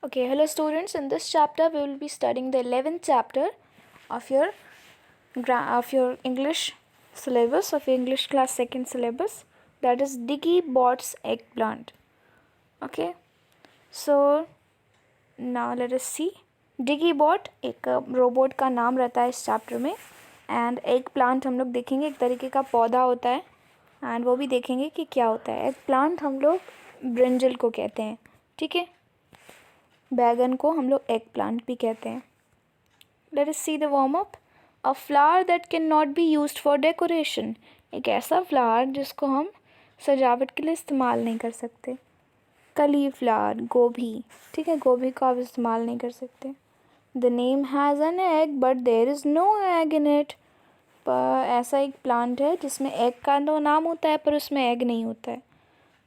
Okay, hello students. In this chapter, we will be studying the 11th chapter of your English syllabus, of your English class second syllabus, that is Diggy Bot's Eggplant. Okay, so now let us see. Diggy Bot एक robot का नाम रहता है इस chapter में, and egg plant हम लोग देखेंगे, एक तरीके का पौधा होता है, एंड वो भी देखेंगे कि क्या होता है। एग प्लांट हम लोग ब्रिंजल को कहते हैं, ठीक है। बैगन को हम लोग एग प्लांट भी कहते हैं। Late us see the warm up. A flower that can not be used for decoration, एक ऐसा फ्लावर जिसको हम सजावट के लिए इस्तेमाल नहीं कर सकते। कलीफ्लावर, गोभी, ठीक है, गोभी को आप इस्तेमाल नहीं कर सकते। The name has an egg but there is no egg in it, पर ऐसा एक प्लांट है जिसमें एग का तो नाम होता है पर उसमें एग नहीं होता है,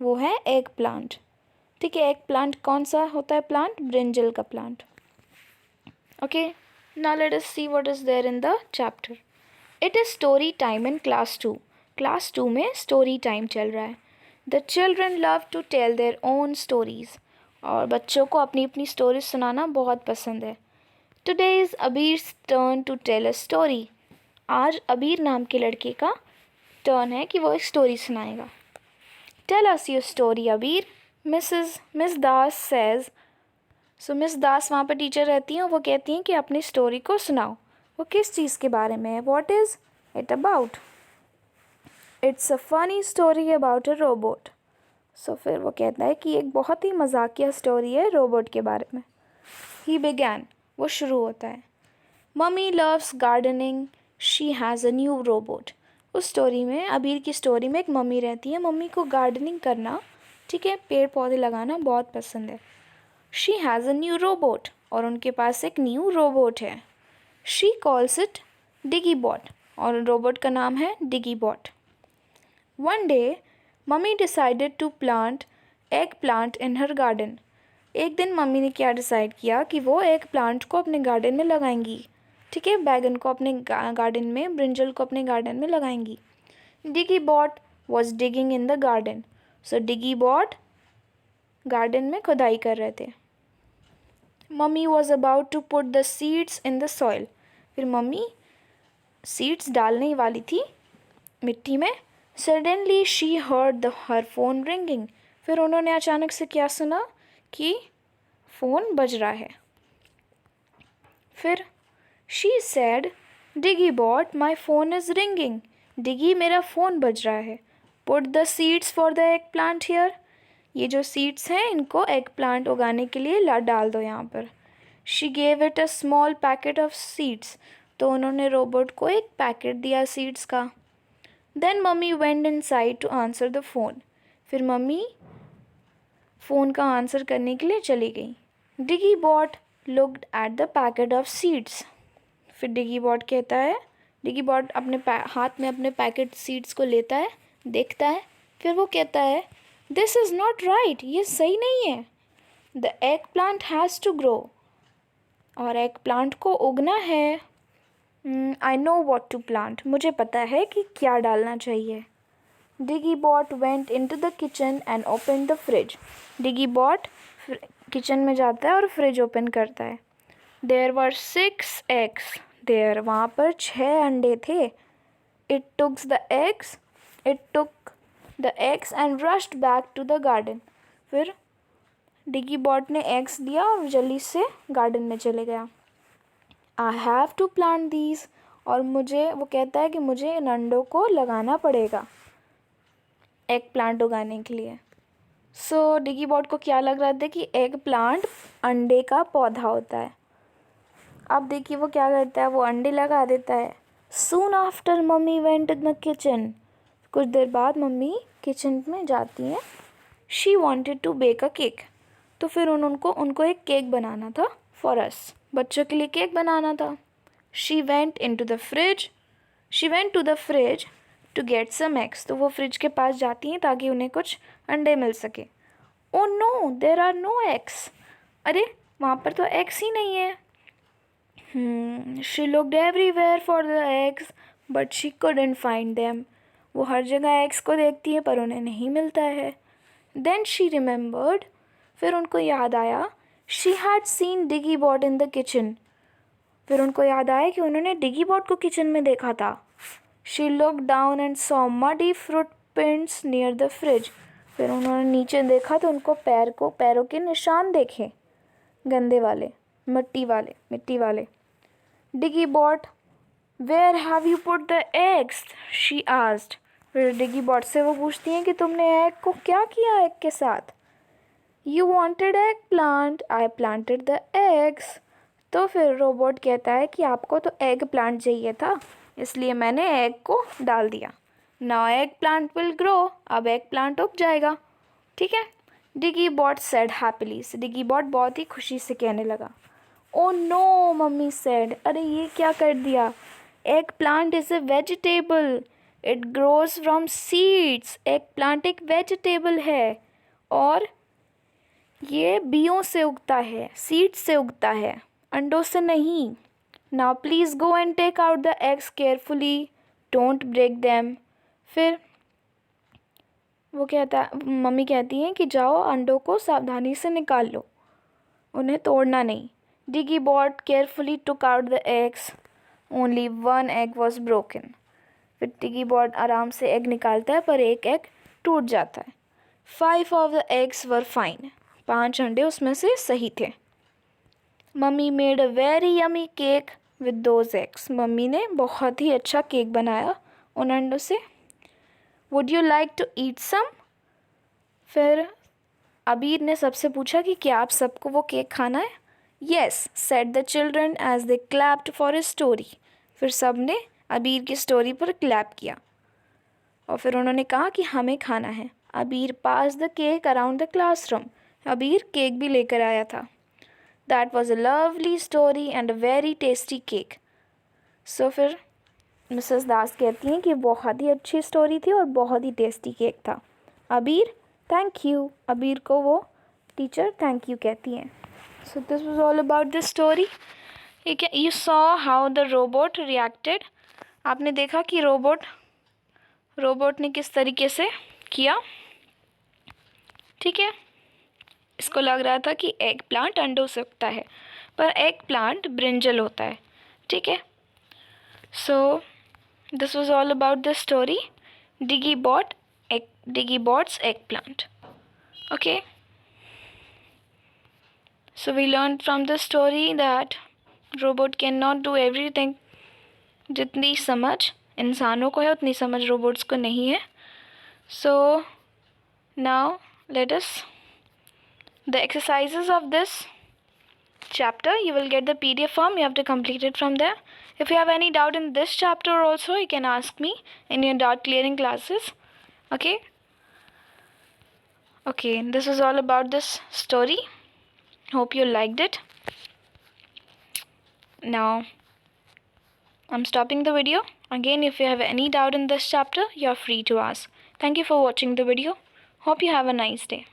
वो है एग प्लांट, ठीक है। एग प्लांट कौन सा होता है प्लांट? ब्रिंजल का plant. Okay, now let us see what is there in the chapter. It is story time in class 2। Class 2 में स्टोरी टाइम चल रहा है। The children love to tell their own stories, और बच्चों को अपनी अपनी स्टोरीज सुनाना बहुत पसंद है। Today is Abir's turn to tell a story. आज अबीर नाम के लड़के का टर्न है कि वो एक स्टोरी सुनाएगा। टेल अस योर स्टोरी अबीर, मिस दास सेज। सो मिस दास वहाँ पर टीचर रहती हैं और वो कहती हैं कि अपनी स्टोरी को सुनाओ। वो किस चीज़ के बारे में है? What is it about? It's a funny story about a robot. So फिर वो कहता है कि एक बहुत ही मजाकिया स्टोरी है रोबोट के बारे में। ही बिगैन, वो शुरू होता है। Mummy loves gardening, she has a new robot. उस स्टोरी में, अबीर की स्टोरी में, एक मम्मी रहती है। मम्मी को गार्डनिंग करना, ठीक है, पेड़ पौधे लगाना बहुत पसंद है। She has a new robot, और उनके पास एक न्यू रोबोट है। She calls it Diggy bot, और रोबोट का नाम है Diggy bot. One day mummy decided to plant eggplant in her garden. एक दिन मम्मी ने क्या डिसाइड किया कि वो एग प्लांट को अपने गार्डन में लगाएंगी, ठीक है। बैगन को अपने गार्डन में, ब्रिंजल को अपने गार्डन में लगाएंगी। Diggy bot was digging in the garden. So Diggy bot garden में खुदाई कर रहे थे। Mummy was about to put the seeds in the soil. फिर मम्मी सीड्स डालने वाली थी मिट्टी में। Suddenly she heard her phone ringing. फिर उन्होंने अचानक से क्या सुना कि फ़ोन बज रहा है। फिर she said Diggy bot my phone is ringing. Diggy, मेरा फ़ोन बज रहा है। Put the seeds for the eggplant here. ये जो सीड्स हैं इनको एग प्लांट उगाने के लिए डाल दो यहाँ पर। She gave it a small packet of seeds. तो उन्होंने रोबोट को एक पैकेट दिया सीड्स का। Then mummy went inside to answer the phone. फिर मम्मी फ़ोन का आंसर करने के लिए चली गई। Diggy bot looked at the packet of seeds. फिर डिगी बॉट कहता है, डिगी बॉट अपने हाथ में अपने पैकेट सीड्स को लेता है, देखता है, फिर वो कहता है दिस इज़ नॉट राइट, ये सही नहीं है। The eggplant has to grow, और एग प्लांट को उगना है। I know what to plant, मुझे पता है कि क्या डालना चाहिए। Diggy bot went into the kitchen and open the fridge. Diggy bot kitchen में जाता है और फ्रिज ओपन करता है। देयर वर 6 एग्स देयर, वहाँ पर 6 अंडे थे। It took the eggs and rushed back to the garden. फिर डिगी बॉट ने एग्स दिया और जल्दी से गार्डन में चले गया। I have to plant these, और वो कहता है कि मुझे इन अंडों को लगाना पड़ेगा एग प्लांट उगाने के लिए। सो डिगी बॉट को क्या लग रहा था कि एग प्लांट अंडे का पौधा होता है। अब देखिए वो क्या करता है, वो अंडे लगा देता है। Soon after mummy went in the kitchen. कुछ देर बाद मम्मी किचन में जाती हैं। She wanted to bake a cake. तो फिर उनको एक केक बनाना था फॉर अस, बच्चों के लिए केक बनाना था। She went to the fridge to get some eggs. तो वो फ्रिज के पास जाती हैं ताकि उन्हें कुछ अंडे मिल सके। Oh no, there are no eggs. अरे वहाँ पर तो एग्स ही नहीं है। She looked everywhere for the eggs but she couldn't find them. वो हर जगह एग्स को देखती है पर उन्हें नहीं मिलता है। देन शी रिमेंबर्ड, फिर उनको याद आया she had seen Diggy Bot in the kitchen. फिर उनको याद आया कि उन्होंने डिगी बॉट को किचन में देखा था. She look down and saw muddy fruit prints near the fridge. फिर उन्होंने नीचे देखा तो उनको पैरों के निशान देखे, गंदे वाले, मिट्टी वाले. Diggy bot, where have you put the eggs, she asked. फिर डिगी बॉट से वो पूछती हैं कि तुमने एग को क्या किया एग के साथ. You wanted egg plant, I planted the eggs. तो फिर रोबोट कहता है कि आपको तो एग प्लांट चाहिए था, इसलिए मैंने एग को डाल दिया. Now egg plant will grow, अब एग प्लांट उग जाएगा. ठीक है. Diggy Bot said happily. Diggy Bot बहुत ही खुशी से कहने लगा. Oh no, mummy said. अरे ये क्या कर दिया. Egg plant is a vegetable, it grows from seeds. Egg plant एक वेजिटेबल है और ये बीजों से उगता है, सीड्स से उगता है, अंडों से नहीं. Now please go and take out the eggs carefully, don't break them. फिर मम्मी कहती हैं कि जाओ अंडों को सावधानी से निकाल लो, उन्हें तोड़ना नहीं. Diggy bot carefully took out the eggs, only one egg was broken. फिर डिगी बॉट आराम से एग निकालता है पर एक एग टूट जाता है. 5 of the eggs were fine. 5 अंडे उसमें से सही थे. Mummy made a very yummy cake with those eggs. Mummy ने बहुत ही अच्छा केक बनाया उन अंडों से. Would you like to eat some. फिर अबीर ने सबसे पूछा कि क्या आप सबको वो केक खाना है. Yes, said the children as they clapped for a story. फिर सब ने अबीर की स्टोरी पर क्लैप किया और फिर उन्होंने कहा कि हमें खाना है. Abir passed the cake around the classroom. Abir cake भी लेकर आया था. That was a lovely story and a very tasty cake. So फिर मिसेस दास कहती हैं कि बहुत ही अच्छी स्टोरी थी और बहुत ही टेस्टी केक था. अबीर, थैंक यू. अबीर को वो टीचर थैंक यू कहती हैं. सो this was all about this story. You saw how the robot reacted. आपने देखा कि रोबोट ने किस तरीके से किया. ठीक है. इसको लग रहा था कि एग प्लांट अंडों से उगता है, पर एग प्लांट ब्रिंजल होता है. ठीक है. So this was all about this story, Diggy Bot's egg plant. Okay. So we learned from the story that robot cannot do everything. जितनी समझ इंसानों को है उतनी समझ रोबोट्स को नहीं है. So now let us the exercises of this chapter. You will get the PDF form. You have to complete it from there. If you have any doubt in this chapter also, you can ask me in your doubt clearing classes. Okay. This is all about this story. Hope you liked it. Now I'm stopping the video. Again, if you have any doubt in this chapter, you are free to ask. Thank you for watching the video. Hope you have a nice day.